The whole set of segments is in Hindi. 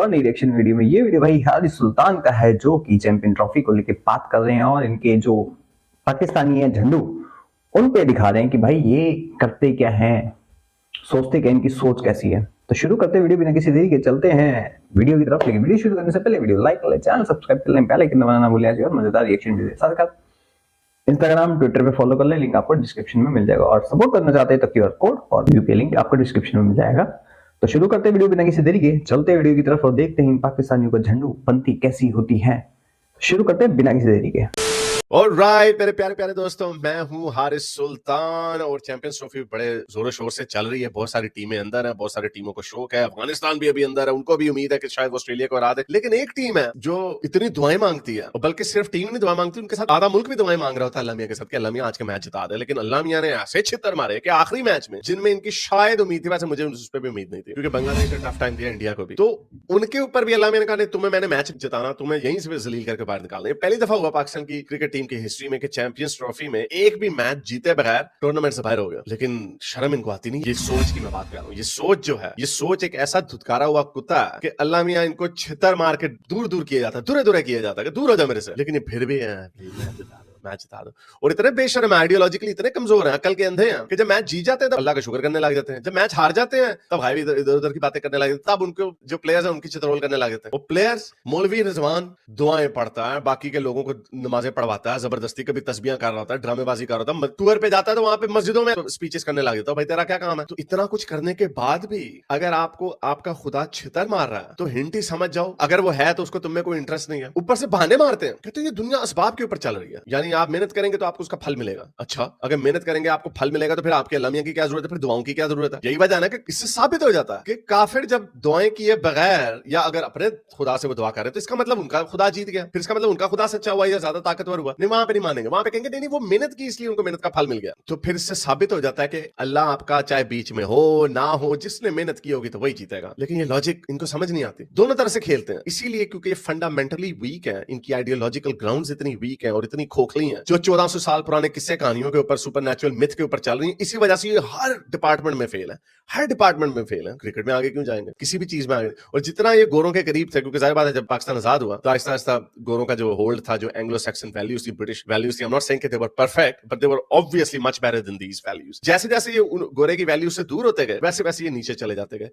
और नई रिएक्शन वीडियो में ये वीडियो भाई हारिस सुल्तान का है, जो कि चैंपियन ट्रॉफी को लेके बात कर रहे हैं और इनके जो पाकिस्तानी है झंडू उन पे दिखा रहे हैं कि भाई ये करते क्या हैं, सोचते क्या, इनकी सोच कैसी है। तो शुरू करते हैं वीडियो बिना किसी देरी के, चलते हैं वीडियो की तरफ। लेकिन वीडियो शुरू करने से पहले वीडियो लाइक कर ले, चैनल सब्सक्राइब कर ले, बेल आइकन दबाना ना भूलें और मजेदार रिएक्शन वीडियो साथ साथ इंस्टाग्राम ट्विटर पे फॉलो कर ले, लिंक आपको डिस्क्रिप्शन में मिल जाएगा। और सपोर्ट करना चाहते हैं तो क्यूआर कोड और यूपीआई लिंक आपको डिस्क्रिप्शन में मिल जाएगा। तो शुरू करते हैं वीडियो बिना किसी देरी के, चलते हैं वीडियो की तरफ और देखते हैं पाकिस्तानियों को झंडू पंथी कैसी होती है। शुरू करते हैं बिना किसी देरी के। ऑलराइट मेरे प्यारे प्यारे दोस्तों, मैं हूं हारिस सुल्तान और चैंपियंस ट्रॉफी बड़े जोरों शोर से चल रही है। बहुत सारी टीमें अंदर है, बहुत सारी टीमों को शौक है। अफगानिस्तान भी अभी अंदर है, उनको भी उम्मीद है कि शायद ऑस्ट्रेलिया को हरा दे। लेकिन एक टीम है जो इतनी दुआएं मांगती है, और बल्कि सिर्फ टीम नहीं दुआ मांगती, उनके साथ आधा मुल्क भी दुआएं मांग रहा होता है अल्लाह मियां के साथ कि अल्लाह मियां आज के मैच जिता दे। लेकिन अल्लाह मियां ने ऐसे छितर मारे कि आखिरी मैच में, जिनमें इनकी शायद उम्मीद थी, वैसे मुझे उस पर भी उम्मीद नहीं थी क्योंकि बांग्लादेश ने टफ टाइम दिया इंडिया को भी, तो उनके ऊपर भी अल्लाह मियां ने कहा तुम्हें मैंने मैच जिताना, तुम्हें यहीं से जलील करके बाहर निकालना। ये पहली दफा हुआ पाकिस्तान की क्रिकेट टीम की हिस्ट्री में कि चैंपियंस ट्रॉफी में एक भी मैच जीते बगैर टूर्नामेंट से बाहर हो गया। लेकिन शर्म इनको आती नहीं। ये सोच की मैं बात कर रहा हूं। ये सोच जो है, ये सोच एक ऐसा धुतकारा हुआ कुत्ता है कि अल्लाह मियां इनको छितर मार के दूर दूर किया जाता है, दूर दूर किया जाता है कि दूर हो जा मेरे से। लेकिन ये फिर भी है मैच जिता दो। और इतने बेशर्म आइडियोलॉजिकली इतने कमजोर हैं, अकल के अंधे हैं कि जब मैच जीत जाते हैं तब अल्लाह का शुक्र करने लग जाते हैं, जब मैच हार जाते हैं तब भाई इधर उधर की बातें करने लग जाते हैं, तब उनको जो प्लेयर्स हैं उनकी चित्रौल करने लग जाते हैं। वो प्लेयर्स मौलवी रिजवान दुआएं पढ़ता है, बाकी के लोगों को नमाजें पढ़वाता है, जबरदस्ती कभी तस्बीहां कर रहा होता है, ड्रामेबाजी कर रहा होता है, टूर पे जाता है तो वहां पे मस्जिदों में स्पीचेस करने लग जाता है। भाई तेरा क्या काम है? तो इतना कुछ करने के बाद भी अगर आपको आपका खुदा छितर मार रहा है तो हिंट ही समझ जाओ, अगर वो है तो उसको तुम में कोई इंटरेस्ट नहीं है। ऊपर से बहाने मारते हैं, कहते हैं ये दुनिया असबाब के ऊपर चल रही है, यानी आप मेहनत करेंगे तो आपको उसका फल मिलेगा। अच्छा, अगर मेहनत करेंगे आपको फल मिलेगा तो फिर आपके अल्लाह मियां की क्या जरूरत है, फिर दुआओं की क्या जरूरत है? यही वजह है ना कि इससे साबित हो जाता है कि काफिर जब दुआएं किए बगैर या अगर अपने खुदा से वो दुआ करे तो इसका मतलब उनका खुदा जीत गया, फिर इसका मतलब उनका खुदा सच्चा हुआ या ज्यादा ताकतवर हुआ। नहीं, वहां पे नहीं मानेंगे, वहां पे कहेंगे नहीं वो मेहनत की इसलिए उनको मेहनत का फल मिल गया। तो फिर इससे साबित हो जाता है कि अल्लाह आपका चाहे बीच में हो ना हो, जिसने मेहनत की होगी तो वही जीतेगा। लेकिन ये लॉजिक इनको समझ नहीं आती, दोनों तरह से खेलते हैं। इसीलिए क्योंकि ये फंडामेंटली वीक है, इनकी आइडियोलॉजिकल ग्राउंड्स इतनी वीक है और इतनी खोखली है, जो 1400 साल पुराने किस्से कहानियों के ऊपर, सुपरनैचुरल मिथ के ऊपर चल रही है। इसी वजह से ये हर डिपार्टमेंट में फेल है, हर डिपार्टमेंट में फेल है। क्रिकेट में आगे क्यों जाएंगे, किसी भी चीज में आगे। और जितना ये गोरों के करीब थे, क्योंकि जाहिर बात है जब पाकिस्तान आजाद हुआ तो आहिस्ता आहिस्ता गोरों का जो होल्ड था, जो एंग्लो सैक्सन वैल्यूज थी, ब्रिटिश वैल्यूज थी, आई एम नॉट सेइंग कि they were perfect but they were obviously much better than these values. जैसे जैसे ये गोरे की वैल्यूज से दूर होते गए वैसे वैसे ये नीचे चले जाते गए।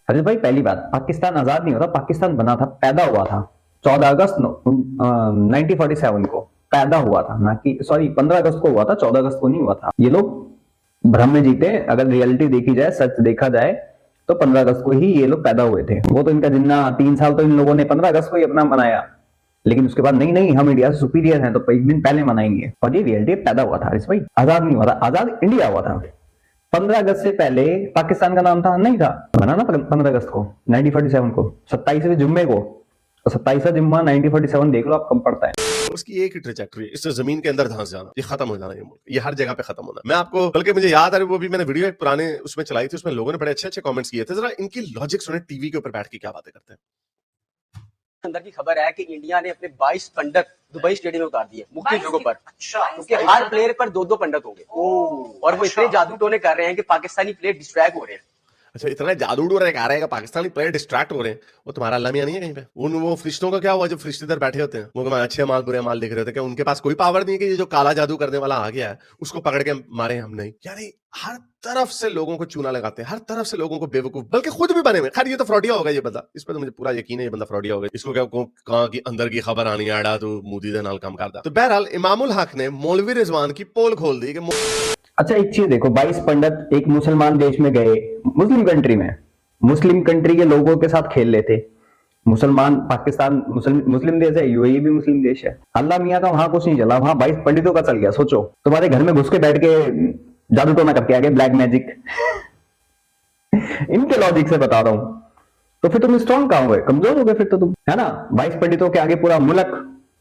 अरे भाई, पहली बात, पाकिस्तान आजाद नहीं होता, पाकिस्तान बना था, पैदा हुआ था 14 अगस्त 1947 को पैदा हुआ था, ना कि सॉरी 15 अगस्त को हुआ था, 14 अगस्त को नहीं हुआ था। ये लोग भ्रम में जीते। अगर रियलिटी देखी जाए, सच देखा जाए तो 15 अगस्त को ही ये लोग पैदा हुए थे। वो तो इनका जिन्ना 3 साल तो इन लोगों ने 15 अगस्त को ही अपना मनाया, लेकिन उसके बाद नहीं नहीं हम इंडिया से सुपीरियर हैं तो एक दिन पहले मनाएंगे। और ये रियलिटी पैदा हुआ था भाई, आजाद नहीं हुआ था, आजाद इंडिया हुआ था। 15 अगस्त से पहले पाकिस्तान का नाम था नहीं था, बना ना 15 अगस्त को 1947 को, 27वें जुम्मे को। तो 27वां जुम्मा 1947 देख लो आप कम पड़ता है। उसकी एक ही ट्रेजेक्टरी है, इससे जमीन के अंदर धंस जाना, ये खत्म हो जाना, ये हर जगह पे खत्म होना। मैं आपको, बल्कि मुझे याद है वो भी मैंने वीडियो एक पुराने उसमें चलाई थी, उसमें लोगों ने बड़े अच्छे अच्छे कमेंट्स किए थे। जरा इनकी लॉजिक सुने, टीवी के ऊपर बैठ के क्या बातें करते हैं। अंदर की खबर है कि इंडिया ने अपने 22 पंडित दुबई स्टेडियम में उतार दिए मुख्य जगहों पर, क्योंकि हर प्लेयर पर 2-2 पंडित हो गए और वो इतने जादू टोने कर रहे हैं कि पाकिस्तानी प्लेयर डिस्ट्रैक्ट हो रहे हैं। अच्छा, इतना जादू उड़ रहा है कि पाकिस्तानी प्लेयर डिस्ट्रैक्ट हो रहे हैं। वो तुम्हारा अल्लाह मियां नहीं है कहीं पे? वो फरिश्तों का क्या हुआ जो फरिश्ते इधर बैठे होते हैं, वो अच्छे माल बुरे माल दिख रहे होते हैं, क्या उनके पास कोई पावर नहीं है कि ये जो काला जादू करने वाला आ गया है उसको पकड़ के मारे हम? नहीं, यानी हर तरफ से लोगों को चूना लगाते हैं, हर तरफ से लोगों को बेवकूफ, बल्कि खुद भी बने हुए। खैर ये तो फ्रॉडिया होगा ये बंदा, इस पर तो मुझे पूरा यकीन है ये बंदा फ्रॉडिया होगा। इसको क्या कहां की अंदर की खबर आनी आड़ा तो मोदी दे नाल काम करदा। तो बहरहाल इमामुल हक ने मौलवी रिजवान की पोल खोल दी कि अच्छा एक चीज देखो, 22 पंडित एक मुसलमान देश में गए, मुस्लिम कंट्री में, मुस्लिम कंट्री के लोगों के साथ खेल लेते। मुसलमान पाकिस्तान मुस्लिम देश है, यूएई भी मुस्लिम देश है। अल्लाह मियां का वहां कुछ नहीं चला, वहां 22 पंडितों का चल गया। सोचो तुम्हारे घर में घुस के बैठ के जादू टोना करके आ गए, ब्लैक मैजिक। इनके लॉजिक से बता रहा हूं। तो फिर तुम स्ट्रॉन्ग कहां हुए, कमजोर हो गए फिर तो तुम, है ना। 22 पंडितों के आगे पूरा मुल्क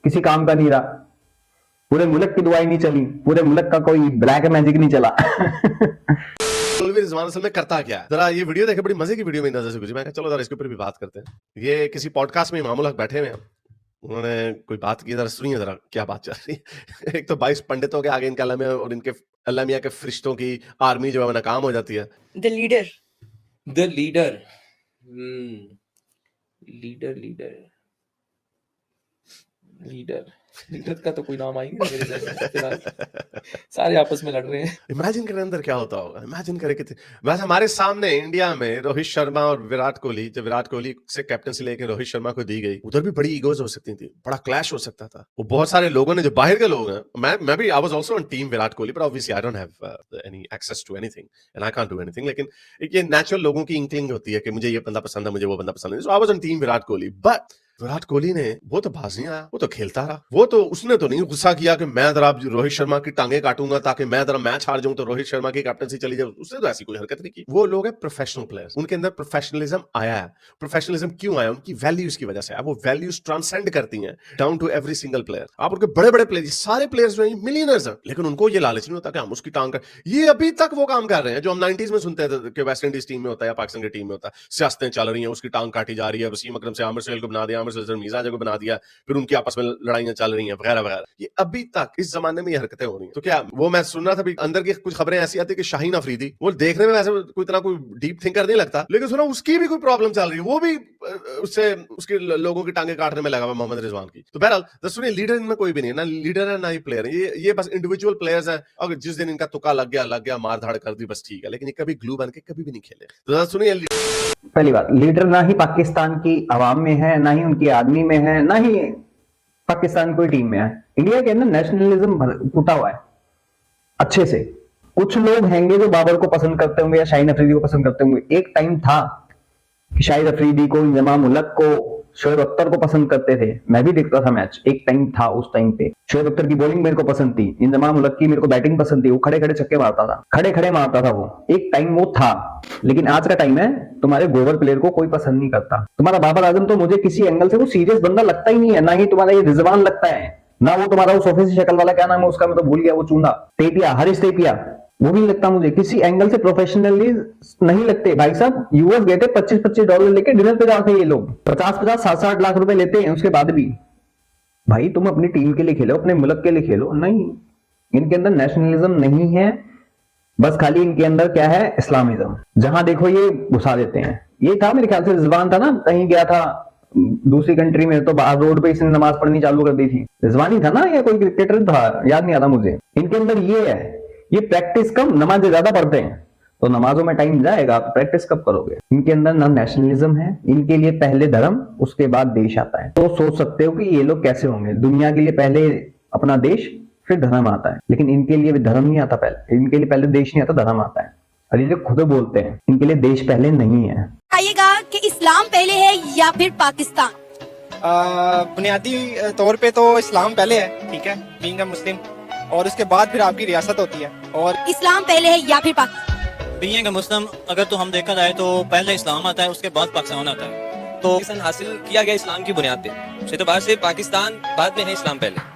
किसी काम का नहीं रहा, पूरे मुल्क की दुआई नहीं चली, पूरे मुल्क का कोई ब्लैक मैजिक नहीं चला। रिजवान असल में करता क्या है, जरा ये वीडियो देखे, बड़ी मजे की वीडियो में नजर से गुजरी। मैं चलो जरा इसके ऊपर भी बात करते हैं। ये किसी पॉडकास्ट में इमामुल हक बैठे हुए हैं, उन्होंने कोई बात की, जरा सुनिए जरा क्या बात चल रही है। एक तो 22 पंडितों के आगे इनके अल्लाह मियां और इनके अल्लाह मियां के फरिश्तों की आर्मी जो है नाकाम हो जाती है। The leader. Leader leader leader leader का तो कोई नाम आई नहीं मेरे ज़हन में फिलहाल, सारे आपस में लड़ रहे हैं। इमेजिन करें अंदर क्या होता होगा, इमेजिन करें कितने, वैसे हमारे सामने इंडिया में रोहित शर्मा और विराट कोहली, जब विराट कोहली से कैप्टनसी लेके रोहित शर्मा को दी गई, उधर भी बड़ी ईगोज हो सकती थी, बड़ा क्लैश हो सकता था। वो बहुत सारे लोगों ने, जो बाहर के लोग हैं, मैं भी, I was also on team Virat Kohli, but obviously I don't have any access to anything and I can't do anything, लेकिन एक ये नेचुरल लोगों की इंक्लिंग होती है कि मुझे ये बंदा पसंद है, मुझे वो बंदा पसंद है, so I was on team Virat Kohli. But Virat Kohli ने, वो तो बाज नहीं आया, वो तो खेलता रहा, वो तो, उसने तो नहीं गुस्सा किया कि मैं जरा रोहित शर्मा की टांगे काटूंगा ताकि मैं जरा मैच हार जाऊं तो रोहित शर्मा की कैप्टनसी चली जाए, उसने तो ऐसी कोई हरकत नहीं की। वो लोग हैं प्रोफेशनल प्लेयर्स, उनके अंदर प्रोफेशनलिज्म आया है। प्रोफेशनलिज्म क्यों आया? उनकी वैल्यूज की वजह से आया। वो वैल्यूज ट्रांसेंड करती हैं down to every single player. आप उनके बड़े बड़े प्लेयर, सारे प्लेयर्स जो हैं मिलियनर्स हैं, लेकिन उनको ये लालच नहीं होता कि हम उसकी टांग कर, ये अभी तक वो काम कर रहे हैं जो हम 90s में सुनते थे कि वेस्ट इंडीज टीम में होता है या पाकिस्तान की टीम में होता है, सियासतें चल रही हैं, उसकी टांग काटी जा रही है, वसीम अकरम से आमिर सुहेल को बना दिया, आमिर सुहेल से मीज़ा को बना दिया, फिर उनकी आपस में लड़ाइयां चल रही हैं वगैरह वगैरह। ये अभी तक इस जमाने में ये हरकतें हो रही हैं। तो क्या वो, मैं सुन रहा था अंदर की कुछ खबरें ऐसी आती है कि शाहीन अफरीदी, वो देखने में वैसे कोई इतना कोई डीप थिंकर नहीं लगता, लेकिन सुना उसकी भी कोई प्रॉब्लम चल रही है, वो भी उससे उसके लोगों की टांगे काटने में लगा हुआ मोहम्मद रिजवान की। तो बहरहाल सुनिए, लीडर इनमें कोई भी नहीं है, ना लीडर है ना ही प्लेयर है, ये बस इंडिविजुअल प्लेयर्स हैं। अगर जिस दिन इनका तुक्का लग गया मार धाड़ कर दी, बस ठीक है, लेकिन ये कभी ग्लू बन के कभी भी नहीं खेले। तो सुनिए, पहली बात, लीडर ना ही पाकिस्तान की आवाम में है, ना ही उनकी आदमी में है, ना ही पाकिस्तान कोई टीम में है। इंडिया के अंदर नेशनलिज्म टूटा हुआ है अच्छे से। कुछ लोग हैंगे जो बाबर को पसंद करते होंगे या शाहीन अफरीदी को पसंद करते होंगे। एक टाइम था कि शाहिद अफरीदी को, इंजमाम उलक को, शोएब अख्तर को पसंद करते थे। मैं भी देखता था मैच, एक टाइम था उस टाइम पे। शोएब अख्तर की बॉलिंग मेरे को पसंद थी, इंजमाम उलक की मेरे को बैटिंग पसंद थी। वो खड़े खड़े छक्के मारता था, खड़े खड़े मारता था वो, एक टाइम वो था। लेकिन आज का टाइम है, तुम्हारे गोवर प्लेयर को कोई पसंद नहीं करता। तुम्हारा बाबर आजम तो मुझे किसी एंगल से वो सीरियस बंदा लगता ही नहीं है, ना ही तुम्हारा ये रिजवान लगता है, ना वो तुम्हारा वो सोफे से शक्ल वाला, क्या नाम है उसका, मैं तो भूल गया, वो चूना टेपिया, हरीश टेपिया, वो भी लगता मुझे किसी एंगल से प्रोफेशनली नहीं लगते। भाई साहब यूएस गए थे, $25-25 लेके डिनर पे जाते हैं ये लोग, 50-50, 7-8 लाख रुपए लेते हैं। उसके बाद भी भाई तुम अपनी टीम के लिए खेलो, अपने मुल्क के लिए खेलो। नहीं, इनके अंदर नेशनलिज्म नहीं है, बस खाली इनके अंदर क्या है, इस्लामिज्म। जहां देखो ये घुसा देते हैं। ये था मेरे ख्याल से रिजवान था ना, कहीं गया था दूसरी कंट्री में, तो बाहर रोड पे इसने नमाज पढ़नी चालू कर दी थी। रिजवान ही था ना, या कोई क्रिकेटर था, याद नहीं आता मुझे। इनके अंदर ये है, ये प्रैक्टिस कम, नमाजें ज्यादा पढ़ते हैं, तो नमाजों में टाइम जाएगा, प्रैक्टिस कब करोगे। इनके अंदर ना नेशनलिज्म है, इनके लिए पहले धर्म उसके बाद देश आता है। तो सोच सकते हो कि ये लोग कैसे होंगे, दुनिया के लिए पहले अपना देश फिर धर्म आता है, लेकिन इनके लिए भी धर्म नहीं आता पहले, इनके लिए पहले देश नहीं आता, धर्म आता है। और ये खुद बोलते हैं इनके लिए देश पहले नहीं है। आइएगा कि इस्लाम पहले है या फिर पाकिस्तान? बुनियादी तौर पे तो इस्लाम पहले है, ठीक है, बीइंग अ मुस्लिम, और उसके बाद फिर आपकी रियासत होती है। और इस्लाम पहले है या फिर पाकिस्तान? बीइंग अ मुस्लिम अगर तो हम देखा जाए तो पहले इस्लाम आता है, उसके बाद पाकिस्तान आता है। तो पाकिस्तान हासिल किया गया इस्लाम की बुनियाद पे, से तो बाहर से पाकिस्तान बाद में है, इस्लाम पहले।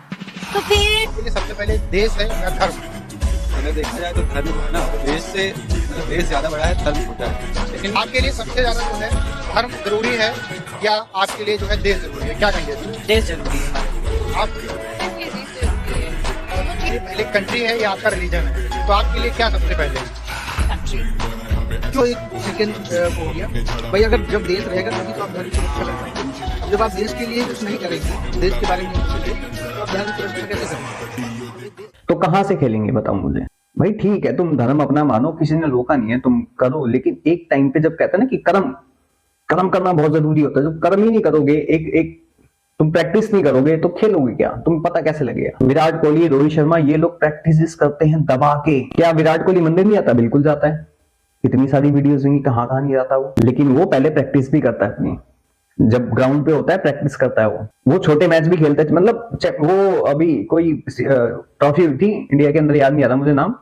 तो फिर सबसे पहले देश है या धर्म? अगर देखा जाए तो धर्म जो है ना, देश से देश ज्यादा बड़ा है, धर्म छोटा है। लेकिन आपके लिए सबसे ज्यादा जो है धर्म जरूरी है या आपके लिए जो है देश जरूरी है? क्या कहेंगे? देश जरूरी है। आप पहले कंट्री है या आपका रिलीजन है, तो आपके लिए क्या सबसे पहले? जो एक सेकंड हो गया भाई, अगर जब देश रहेगा तभी तो आप धर्म की रक्षा करेंगे। जब आप देश के लिए कुछ नहीं करेंगे, देश के बारे में नहीं सोचेंगे, तो आप धर्म की रक्षा कैसे करेंगे? तो कहां से खेलेंगे बताओ मुझे। भाई ठीक है, तुम धर्म अपना मानो, किसी ने रोका नहीं है, तुम करो, लेकिन एक टाइम पे जब कहते हैं ना कि कर्म करना बहुत जरूरी होता है, जब कर्म ही नहीं करोगे, एक तुम प्रैक्टिस नहीं करोगे तो खेलोगे क्या, तुम पता कैसे लगेगा। विराट कोहली, रोहित शर्मा, ये लोग प्रैक्टिस करते हैं दबा के। क्या विराट कोहली मंदिर नहीं आता? बिल्कुल जाता है, इतनी सारी वीडियोस होंगी, कहां नहीं जाता वो। लेकिन वो पहले प्रैक्टिस भी करता है अपनी, जब ग्राउंड पे होता है प्रैक्टिस करता है वो छोटे मैच भी खेलता है। मतलब वो अभी कोई ट्रॉफी थी इंडिया के अंदर, याद नहीं आ रहा मुझे नाम,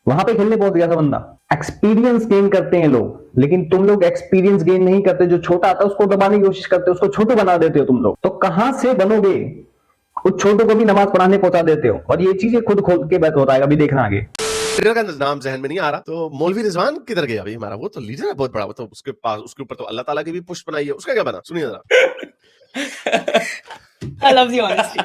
वहां पे खेलने पहुंच गया था बंदा। एक्सपीरियंस गेन करते हैं लोग, लेकिन तुम लोग एक्सपीरियंस गेन नहीं करते। जो छोटा आता है उसको दबाने की कोशिश करते हो, उसको छोटू बना देते हो तुम लोग। तो कहां से बनोगे? उस छोटू को भी नमाज पढ़ाने पहुंचा देते हो, और ये चीजें खुद खोल के बात होता है, अभी देखना आगे। लीडर का नाम जहन में नहीं आ रहा, तो मौलवी रिजवान किधर गया अभी हमारा? वो तो लीडर है बहुत बड़ा, वो तो उसके पास, उसके ऊपर तो अल्लाह ताला की भी पुष्प बनाई है, उसका क्या बना? सुनिए जरा। I love the honesty.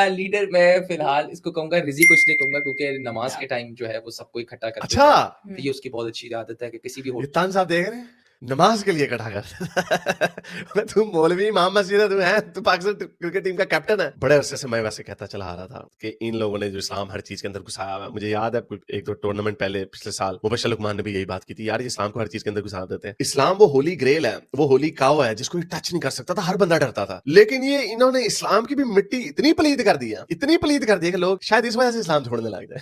Leader मैं फिलहाल इसको कहूंगा, रिजी को इसलिए कहूंगा क्योंकि नमाज के टाइम जो है वो सबको इकट्ठा करता अच्छा, है। ये उसकी बहुत अच्छी आदत है कि किसी भी ये तान साहब देख रहे हैं, नमाज के लिए इकट्ठा कर तू मौलवी इमाम मस्जिद है, तू है, तू पाकिस्तान क्रिकेट टीम का कैप्टन है। बड़े अरसे से मैं वैसे कहता चला आ रहा था कि इन लोगों ने जो इस्लाम हर चीज के अंदर घुसाया हुआ है। मुझे याद है एक दो टूर्नामेंट पहले पिछले साल मुबशर लुकमान ने भी यही बात की थी, यार ये इस्लाम को हर चीज के अंदर घुसा देते हैं। इस्लाम वो होली ग्रेल है, वो होली काव है जिसको टच नहीं कर सकता था, हर बंदा डरता था। लेकिन ये इन्होंने इस्लाम की भी मिट्टी इतनी पलीद कर दी है, इतनी पलीद कर दी है कि लोग शायद इस वजह से इस्लाम छोड़ने लग जाए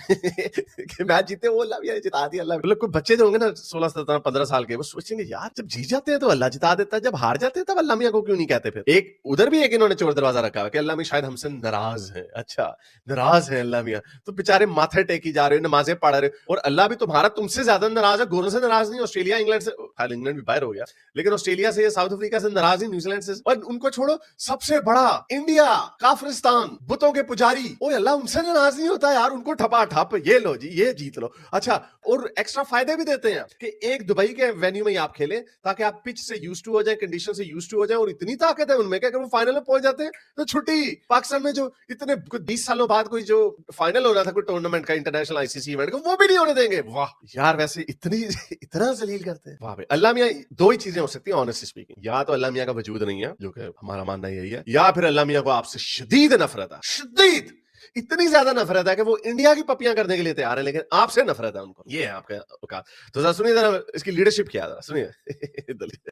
कि मैच जीते वो अल्लाह भी जिता दिया अल्लाह। मतलब कोई बच्चे जो होंगे ना 16 17 15 साल के, वो सोचेंगे यार जब जीत जाते हैं तो अल्लाह जिता देता है, जब हार जाते हैं तब अल्लाह मियां को क्यों नहीं कहते। फिर एक उधर भी एक इन्होंने चोर दरवाजा रखा है कि अल्लाह मियां शायद हमसे नाराज है। अच्छा नाराज है अल्लाह मियां, तो बेचारे माथे टेकी जा रहे हो, नमाजें पढ़ रहे हो, और अल्लाह भी तुम्हारा तुमसे ज्यादा नाराज है, गोरों से नाराज नहीं। ऑस्ट्रेलिया इंग्लैंड से, हाल इंग्लैंड भी बाहर हो गया, लेकिन ऑस्ट्रेलिया से, साउथ अफ्रीका से नाराज नहीं, न्यूजीलैंड से। और उनको छोड़ो, सबसे बड़ा इंडिया, काफरिस्तान, बुतों के पुजारी, ओ अल्लाह उनसे नाराज नहीं होता यार, उनको ठपा ठप, ये लो जी, ये जीत लो। अच्छा, और एक्स्ट्रा फायदे भी देते हैं कि एक दुबई के वेन्यू में आप खेलें ताकि आप पिच से यूज्ड टू हो जाए, कंडीशन से यूज्ड टू हो जाए, और इतनी ताकत है उनमें कि अगर वो फाइनल में पहुंच जाते हैं तो छुट्टी। पाकिस्तान में जो इतने 20 सालों बाद कोई जो फाइनल हो रहा था कोई टूर्नामेंट का, इंटरनेशनल आईसीसी इवेंट का, वो भी नहीं होने देंगे। वाह यार, वैसे इतना जलील करते हैं। वाह भाई, अल्लाह मियां दो ही चीजें हो सकती है ऑनेस्टली स्पीकिंग, या तो अल्लाह मियां का वजूद नहीं है, जो कि हमारा मानना यही है, या फिर अल्लाह मियां को आपसे शदीद नफरत है, शदीद, इतनी ज्यादा नफरत है कि वो इंडिया की पपियां करने के लिए तैयार है, लेकिन आपसे नफरत है उनको। ये है आपका औकात। तो जरा सुनिए, जरा इसकी लीडरशिप क्या है, सुनिए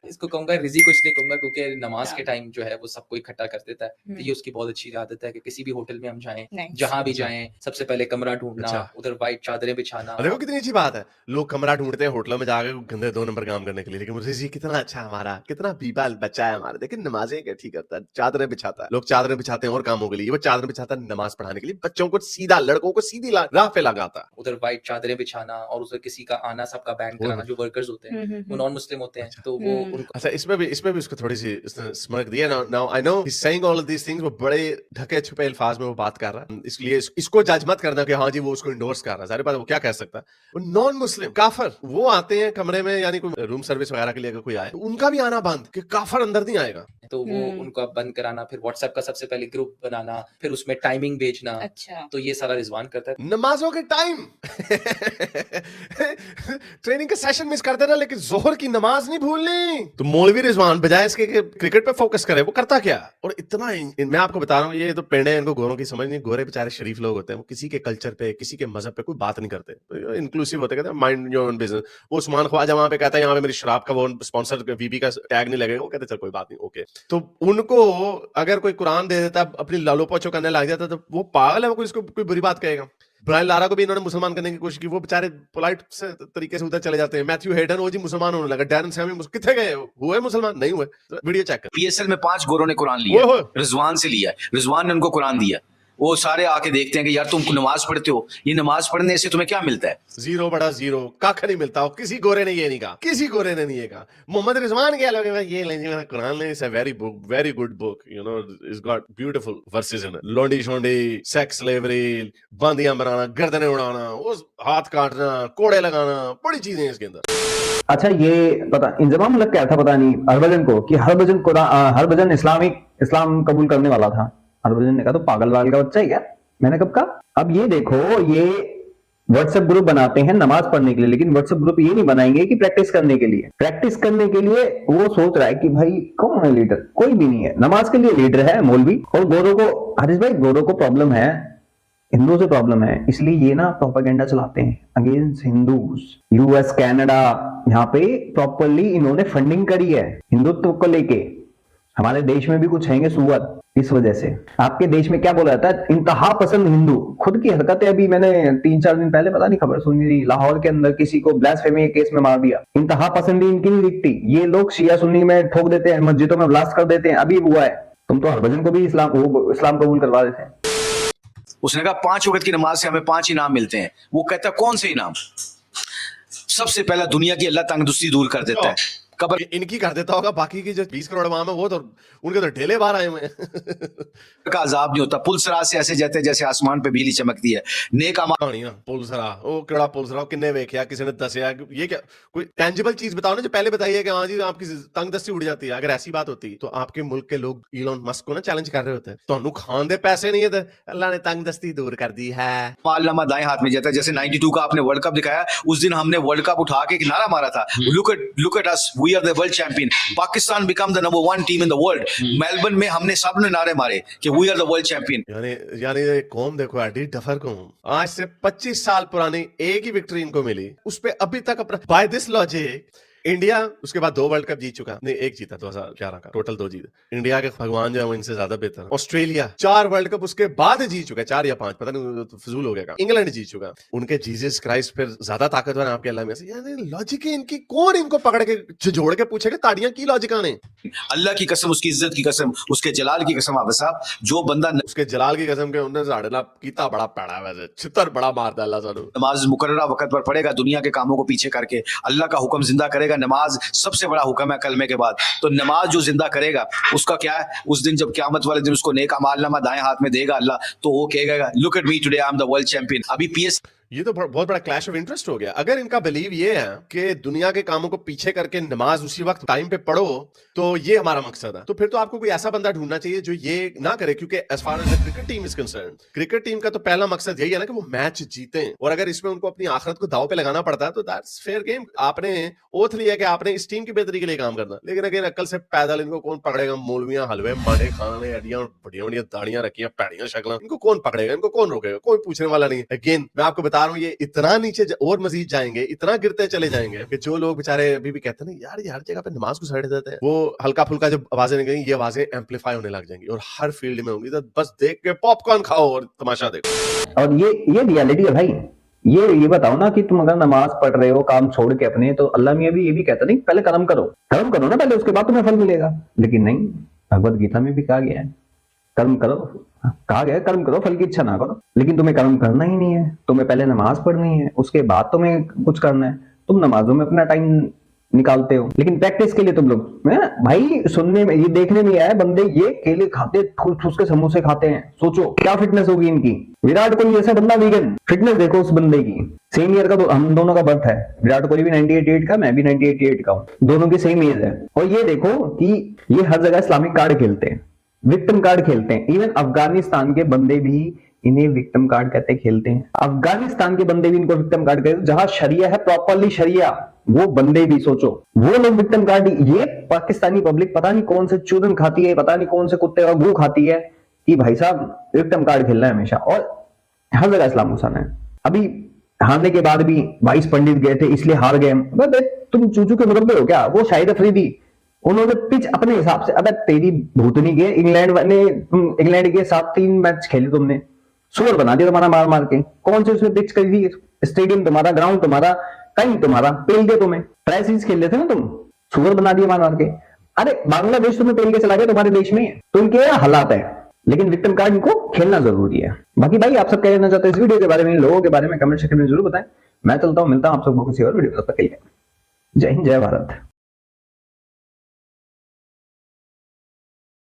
इसको कहूंगा रिजी को इसलिए कहूंगा क्योंकि नमाज के टाइम जो है वो सबको इकट्ठा कर देता है। तो ये उसकी बहुत अच्छी आदत है कि किसी भी होटल में हम जाएं, जहां भी जाएं, सबसे पहले कमरा ढूंढना, उधर व्हाइट चादरें बिछाना। देखो कितनी अच्छी बात है, लोग कमरा ढूंढते हैं होटलों में जाकर गंदे 2 नंबर काम करने के लिए, लेकिन रिजी कितना अच्छा हमारा, कितना पीपल बच्चा है हमारा, देखिए नमाजें इकट्ठी करता है, चादरें बिछाता है। लोग चादरें बिछाते हैं और कामों के लिए, वो चादरें बिछाता है नमाज पढ़ाने के लिए, बच्चों को सीधा, लड़कों को सीधी राह पे लगाता है। उधर व्हाइट चादरें बिछाना और उधर किसी का आना सबका बैन कराना, जो वर्कर्स होते हैं वो नॉन मुस्लिम होते हैं, तो वो उनको। अच्छा, इसमें भी उसको थोड़ी सी स्मर्क दिया। Now I know he is saying all of these things, वो बड़े ढके छुपे अल्फाज में वो बात कर रहा है, इसलिए इसको जज मत करना कि हाँ जी वो उसको इंडोर्स कर रहा है। सारी बात वो क्या कह सकता है, वो नॉन मुस्लिम काफर वो आते हैं कमरे में, यानी कोई रूम सर्विस वगैरह के लिए अगर कोई आए तो उनका भी आना बंद, कि काफर अंदर नहीं आएगा, तो वो उनको बंद कराना, फिर व्हाट्सएप का सबसे पहले ग्रुप बनाना, फिर उसमें टाइमिंग भेजना। अच्छा, तो ये सारा रिजवान करता है। नमाजों के टाइम ट्रेनिंग का सेशन मिस कर देना, लेकिन जोहर की नमाज नहीं भूलनी। तो मौलवी रिजवान बजाय इसके क्रिकेट पे फोकस करे, वो करता क्या। और इतना मैं आपको बता रहा हूँ, ये तो पेड़े हैं, इनको गोरों की समझ नहीं। गोरे बेचारे शरीफ लोग होते हैं, वो किसी के कल्चर पे, किसी के मजहब पे कोई बात नहीं करते, तो इंक्लूसिव होते, कहते हैं माइंड योर ओन बिजनेस। वो उस्मान ख्वाजा वहां पे कहता है यहाँ पे मेरी शराब का वो स्पॉन्सर वीबी का टैग नहीं लगेगा, वो कहते चल कोई बात नहीं, ओके। तो उनको अगर कोई कुरान दे देता, अपनी लालो पोछो करने लग जाता, तो वो पागल है, वो इसको कोई बुरी बात कहेगा। ब्रायन लारा को भी इन्होंने मुसलमान करने की कोशिश की, वो बेचारे पोलाइट से तरीके से उधर चले जाते हैं। मैथ्यू हेडन वो जी मुसलमान होने लगा, डैरन सैमी कितने गए, हुए मुसलमान नहीं हुए। तो वीडियो चेक कर। पीएसएल में 5 गोरों ने कुरान लिया, रिजवान से लिया, रिजवान ने उनको कुरान दिया। वो सारे आके देखते हैं कि यार तुम नमाज पढ़ते हो, ये नमाज पढ़ने से तुम्हें क्या मिलता है? 0 बड़ा 0, कख नहीं मिलता। हो किसी गोरे ने ये नहीं कहा, किसी गोरे ने नहीं ये कहा। मोहम्मद रिजवान क्या लोग ये लेंगे मेरा कुरान ले, it's a very good book, you know, it's got beautiful verses in it. लोंडी शोंडी, सेक्स स्लेवरी, बंदियां बनाना, गर्दनें उड़ाना, उस हाथ काटना, कोड़े लगाना, बड़ी चीजें हैं इसके अंदर। अच्छा, ये पता इंजमाम लग क्या था, पता नहीं हरभजन को, कि हरभजन इस्लाम कबूल करने वाला था। हरभजन ने कहा तो पागल वागल का बच्चा ही क्या, मैंने कब कहा। अब ये देखो, ये व्हाट्सएप ग्रुप बनाते हैं नमाज पढ़ने के लिए, लेकिन व्हाट्सएप ग्रुप ये नहीं बनाएंगे कि प्रैक्टिस करने के लिए। प्रैक्टिस करने के लिए वो सोच रहा है कि भाई कौन है लीडर, कोई भी नहीं है। नमाज के लिए लीडर है मौलवी। और गोरों को, हरीश भाई, गोरों को प्रॉब्लम है, हिंदुओं से प्रॉब्लम है, इसलिए ये ना प्रोपेगेंडा चलाते हैं अगेंस्ट हिंदूज। यूएस, कनाडा, यहाँ पे प्रॉपरली इन्होंने फंडिंग करी है हिंदुत्व को लेके। हमारे देश में भी कुछ हैंगे सुअर, इस वजह से। आपके देश में क्या बोला जाता है, इंतहा पसंद हिंदू। खुद की हरकतें, अभी मैंने 3-4 दिन पहले पता नहीं खबर सुनी थी, लाहौर के अंदर किसी को ब्लास्फेमी केस में मार दिया। इंतहा पसंदी इनकी नहीं दिखती, ये लोग शिया सुन्नी में ठोक देते हैं, मस्जिदों में ब्लास्ट कर देते हैं। अभी हुआ है, तुम तो हरभजन को भी इस्लाम कबूल करवा देते हैं। उसने कहा 5 वक्त की नमाज से हमें 5 इनाम मिलते हैं। वो कहता है कौन से इनाम? सबसे पहला दुनिया की अल्लाह तंगदुस्ती दूर कर देता है, कब्र इनकी कर देता होगा, बाकी की जो 20 करोड़ आवाम है वो तो उनके तो ढेले बाहर आए हुए हैं। का अजाब नहीं होता। पुलसरा से ऐसे जाते जैसे आसमान पे बिजली चमकती है। नेक अमाल नहीं ना, पुलसरा वो केड़ा पुलसरा किन्ने वेख्या, किसी ने दसिया, ये क्या कोई टेंजिबल चीज बताओ ना जो पहले बताइए कि हाँ जी आपकी तंगदस्ती उड़ जाती है। अगर ऐसी बात होती तो आपके मुल्क के लोग इलॉन मस्क को ना चैलेंज कर रहे होते हैं, तो खान दे पैसे नहीं है, अल्लाह ने तंगदस्ती दूर कर दी है। मालनामा दाएं हाथ में जाता है। जैसे 92 का आपने वर्ल्ड कप दिखाया, उस दिन हमने वर्ल्ड कप उठा के एक नारा मारा था, look at us, we are the world champion, Pakistan become the number 1 team in the world. Melbourne में हमने सबने नारे मारे कि we are the world champion. यानी ये कौम देखो, एडी डफर कौम, आज से 25 साल पुरानी एक ही विक्ट्री इनको मिली, उस पे अभी तक अपना बाय दिस लॉजिक इंडिया उसके बाद 2 वर्ल्ड कप जीत चुका, नहीं एक जीता 2011 का, टोटल 2 जीते। इंडिया के भगवान जो है वो इनसे ज्यादा बेहतर। ऑस्ट्रेलिया 4 वर्ल्ड कप उसके बाद जीत चुका है, 4 या 5 पता नहीं, तो फजूल हो गया। इंग्लैंड जीत चुका, उनके जीसस क्राइस्ट फिर ज्यादा ताकतवर है आपके अल्लाह में से। यानी लॉजिक है इनकी, कौन इनको पकड़ के जोड़ के पूछेगा ताड़ियां की लॉजिक आने। अल्लाह की कसम, उसकी इज्जत की कसम, उसके जलाल की कसम, आप साहब जो बंदा उसके जलाल की कसम के उन्होंने साढ़े कीता बड़ा पैड़ा वैसे छितर बड़ा मारता अल्लाह सानू। नमाज मुकर्ररा वक्त पर पढ़ेगा, दुनिया के कामों को पीछे करके अल्लाह का हुक्म जिंदा करेगा। नमाज सबसे बड़ा हुक्म है कलमे के बाद, तो नमाज जो जिंदा करेगा उसका क्या है, उस दिन जब क़यामत वाले दिन उसको नेक अमालनामा दाएं हाथ में देगा अल्लाह, तो वो कहेगा look at me today, I am the world champion. अभी पीएस ये तो बहुत बड़ा क्लैश ऑफ इंटरेस्ट हो गया। अगर इनका बिलीव ये है कि दुनिया के कामों को पीछे करके नमाज उसी वक्त टाइम पे पढ़ो, तो ये हमारा मकसद है, तो फिर तो आपको कोई ऐसा बंदा ढूंढना चाहिए जो ये ना करे। क्योंकि as far as the cricket team is concerned, cricket team का तो पहला मकसद यही है ना कि वो मैच जीते, और अगर इसमें उनको अपनी आखिरत को दाव पे लगाना पड़ता है तो दैट्स फेयर गेम। आपने ओथ लिया कि आपने इस टीम की बेहतरी के लिए काम करना, लेकिन अगर अक्ल से पैदल इनको कौन पकड़ेगा? मौलवियां हलवे माड़े खाने, अडियां बढ़िया बढ़िया दाड़ियां रखियां, पैड़ियां शक्लां, इनको कौन पकड़ेगा? इनको कौन रोकेगा? कोई पूछने वाला नहीं। अगेन मैं आपको बता रहा हूँ, ये इतना नीचे और मजीद जाएंगे, इतना गिरते चले जाएंगे कि जो लोग बेचारे अभी भी कहते हैं ना यार ये हर जगह पे नमाज को साइड देते हैं, वो हल्का फुल्का जब आवाजें निकलेंगी ये आवाजें एम्पलीफाई होने लग जाएंगी और हर फील्ड में होंगी। तो बस देख के पॉपकॉर्न खाओ और तमाशा देखो। और ये रियलिटी है भाई। ये बताओ ना कि तुम अगर नमाज पढ़ रहे हो काम छोड़ के अपने, तो अल्लाह मियां भी ये भी कहता नहीं पहले कर्म करो ना पहले, उसके बाद तुम्हें फल मिलेगा। लेकिन नहीं, भगवत गीता में भी कहा गया है कर्म करो, कहा गया कर्म करो फल की इच्छा ना करो। लेकिन तुम्हें कर्म करना ही नहीं है, तुम्हें पहले नमाज पढ़नी है, उसके बाद तुम्हें कुछ करना है। तुम नमाजों में अपना टाइम निकालते हो, लेकिन प्रैक्टिस के लिए तुम लोग भाई सुनने में ये देखने में आया बंदे ये केले खाते, ठूस के समोसे खाते हैं। सोचो क्या फिटनेस होगी इनकी। विराट कोहली जैसा बंदा वीगन, फिटनेस देखो उस बंदे की। सेम ईयर का तो हम दोनों का बर्थ है, विराट कोहली भी 98 का, मैं भी 98 का हूँ, दोनों की सेम एज है। और ये देखो कि ये हर जगह इस्लामिक कार्ड खेलते हैं, विक्टिम कार्ड खेलते हैं। इवन अफगानिस्तान के बंदे भी इन्हें विक्टिम कार्ड कहते खेलते हैं। अफगानिस्तान के बंदे भी इनको विक्टिम कार्ड कहते हैं, जहां शरिया है, प्रॉपरली शरिया, वो बंदे भी सोचो वो लोग विक्टिम कार्ड। ये पाकिस्तानी पब्लिक पता नहीं कौन से चूरन खाती है, पता नहीं कौन से कुत्ते का गू खाती है कि भाई साहब विक्टिम कार्ड खेलना है हमेशा, और हर जगह इस्लाम घुसाना है। अभी हारने के बाद भी 22 पंडित गए थे इसलिए हार गए। तुम चूचू के मुरब्बे हो क्या? वो शाहिद अफरीदी, उन्होंने पिच अपने हिसाब से, अबे तेरी भूतनी के इंग्लैंड के साथ 3 मैच खेले तुमने, सुअर बना दिया तुम्हारा मार मार के। कौन से उसमें पिच करी थी? स्टेडियम तुम्हारा, ग्राउंड तुम्हारा, कहीं तुम्हारा, पेल दिया तुम्हें। ट्राई सीरीज खेल लेते ना तुम, सुअर बना दिया मार मार के। अरे बांग्लादेश तुम्हें पेल के चला गया तुम्हारे देश में, तो इनके हालात है। लेकिन विक्टिम कार्ड इनको खेलना जरूरी है। बाकी भाई आप सब क्या कहना चाहते हैं इस वीडियो के बारे में, इन लोगों के बारे में कमेंट सेक्शन में जरूर बताएं। मैं चलता हूं, मिलता हूं आप सबको किसी और वीडियो तक के लिए। जय हिंद, जय भारत।